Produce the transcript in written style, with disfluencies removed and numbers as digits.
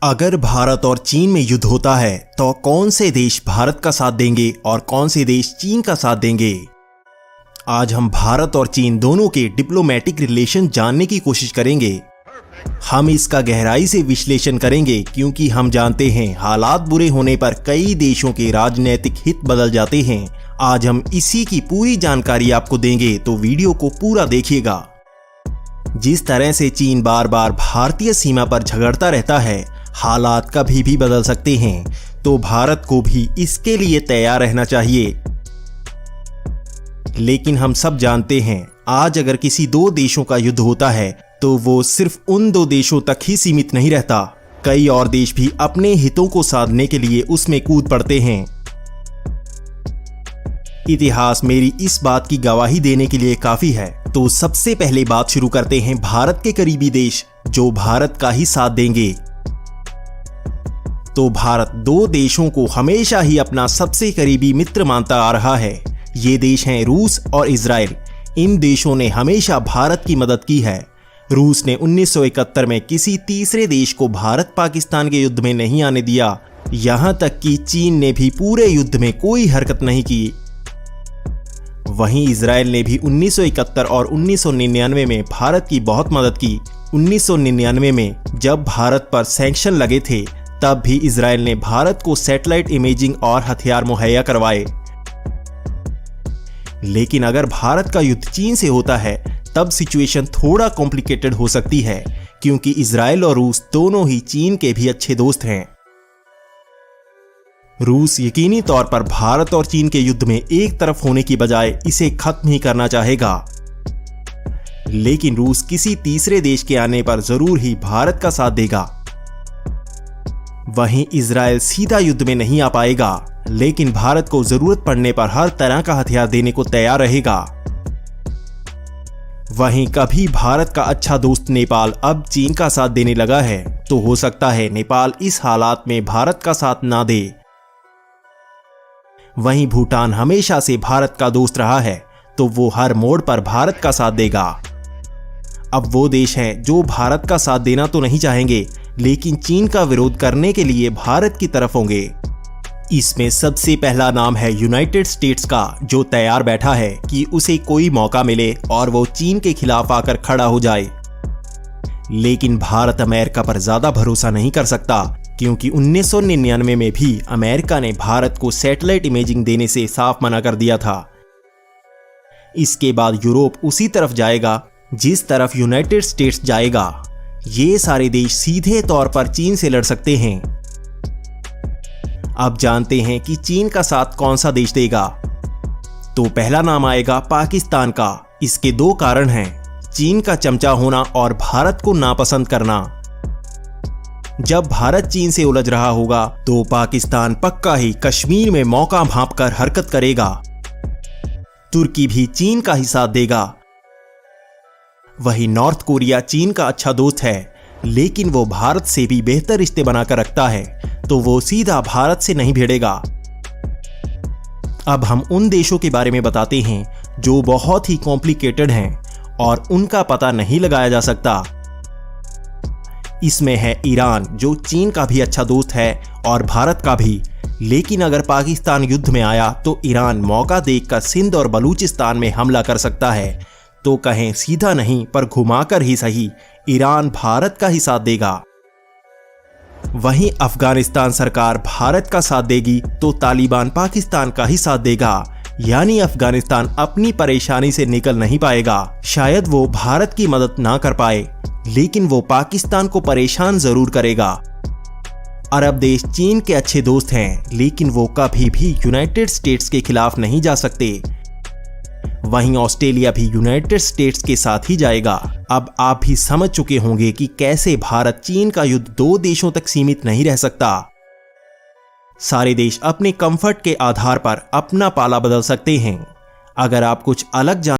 अगर भारत और चीन में युद्ध होता है तो कौन से देश भारत का साथ देंगे और कौन से देश चीन का साथ देंगे। आज हम भारत और चीन दोनों के डिप्लोमेटिक रिलेशन जानने की कोशिश करेंगे। हम इसका गहराई से विश्लेषण करेंगे क्योंकि हम जानते हैं हालात बुरे होने पर कई देशों के राजनीतिक हित बदल जाते हैं। आज हम इसी की पूरी जानकारी आपको देंगे, तो वीडियो को पूरा देखिएगा। जिस तरह से चीन बार बार भारतीय सीमा पर झगड़ता रहता है, हालात कभी भी बदल सकते हैं, तो भारत को भी इसके लिए तैयार रहना चाहिए। लेकिन हम सब जानते हैं आज अगर किसी दो देशों का युद्ध होता है तो वो सिर्फ उन दो देशों तक ही सीमित नहीं रहता। कई और देश भी अपने हितों को साधने के लिए उसमें कूद पड़ते हैं। इतिहास मेरी इस बात की गवाही देने के लिए काफी है। तो सबसे पहले बात शुरू करते हैं भारत के करीबी देश जो भारत का ही साथ देंगे। तो भारत दो देशों को हमेशा ही अपना सबसे करीबी मित्र मानता आ रहा है। ये देश हैं रूस और इजराइल। इन देशों ने हमेशा भारत की मदद की है। रूस ने 1971 में किसी तीसरे देश को भारत पाकिस्तान के युद्ध में नहीं आने दिया। यहां तक कि चीन ने भी पूरे युद्ध में कोई हरकत नहीं की। वहीं इजराइल ने भी 1971 और 1999 में भारत की बहुत मदद की। 1999 में जब भारत पर सैंक्शन लगे थे तब भी इजराइल ने भारत को सैटेलाइट इमेजिंग और हथियार मुहैया करवाए। लेकिन अगर भारत का युद्ध चीन से होता है तब सिचुएशन थोड़ा कॉम्प्लिकेटेड हो सकती है, क्योंकि इजराइल और रूस दोनों ही चीन के भी अच्छे दोस्त हैं। रूस यकीनी तौर पर भारत और चीन के युद्ध में एक तरफ होने की बजाय इसे खत्म ही करना चाहेगा। लेकिन रूस किसी तीसरे देश के आने पर जरूर ही भारत का साथ देगा। वहीं इजराइल सीधा युद्ध में नहीं आ पाएगा, लेकिन भारत को जरूरत पड़ने पर हर तरह का हथियार देने को तैयार रहेगा। वहीं कभी भारत का अच्छा दोस्त नेपाल अब चीन का साथ देने लगा है, तो हो सकता है नेपाल इस हालात में भारत का साथ ना दे। वहीं भूटान हमेशा से भारत का दोस्त रहा है, तो वो हर मोड़ पर भारत का साथ देगा। अब वो देश हैं जो भारत का साथ देना तो नहीं चाहेंगे, लेकिन चीन का विरोध करने के लिए भारत की तरफ होंगे। इसमें सबसे पहला नाम है यूनाइटेड स्टेट्स का, जो तैयार बैठा है कि उसे कोई मौका मिले और वो चीन के खिलाफ आकर खड़ा हो जाए। लेकिन भारत अमेरिका पर ज्यादा भरोसा नहीं कर सकता, क्योंकि 1999 में भी अमेरिका ने भारत को सैटेलाइट इमेजिंग देने से साफ मना कर दिया था। इसके बाद यूरोप उसी तरफ जाएगा जिस तरफ यूनाइटेड स्टेट्स जाएगा। ये सारे देश सीधे तौर पर चीन से लड़ सकते हैं। अब जानते हैं कि चीन का साथ कौन सा देश देगा। तो पहला नाम आएगा पाकिस्तान का। इसके दो कारण हैं, चीन का चमचा होना और भारत को नापसंद करना। जब भारत चीन से उलझ रहा होगा तो पाकिस्तान पक्का ही कश्मीर में मौका भांपकर हरकत करेगा। तुर्की भी चीन का ही साथ देगा। वहीं नॉर्थ कोरिया चीन का अच्छा दोस्त है, लेकिन वो भारत से भी बेहतर रिश्ते बनाकर रखता है, तो वो सीधा भारत से नहीं भिड़ेगा। अब हम उन देशों के बारे में बताते हैं जो बहुत ही कॉम्प्लिकेटेड हैं और उनका पता नहीं लगाया जा सकता। इसमें है ईरान, जो चीन का भी अच्छा दोस्त है और भारत का भी। लेकिन अगर पाकिस्तान युद्ध में आया तो ईरान मौका देखकर सिंध और बलूचिस्तान में हमला कर सकता है। तो कहें सीधा नहीं पर घुमाकर ही सही, ईरान भारत का ही साथ देगा। वहीं अफगानिस्तान सरकार भारत का साथ देगी तो तालिबान पाकिस्तान का ही साथ देगा। यानी अफगानिस्तान अपनी परेशानी से निकल नहीं पाएगा। शायद वो भारत की मदद ना कर पाए, लेकिन वो पाकिस्तान को परेशान जरूर करेगा। अरब देश चीन के अच्छे दोस्त हैं, लेकिन वो कभी भी यूनाइटेड स्टेट्स के खिलाफ नहीं जा सकते। वहीं ऑस्ट्रेलिया भी यूनाइटेड स्टेट्स के साथ ही जाएगा। अब आप भी समझ चुके होंगे कि कैसे भारत चीन का युद्ध दो देशों तक सीमित नहीं रह सकता। सारे देश अपने कंफर्ट के आधार पर अपना पाला बदल सकते हैं। अगर आप कुछ अलग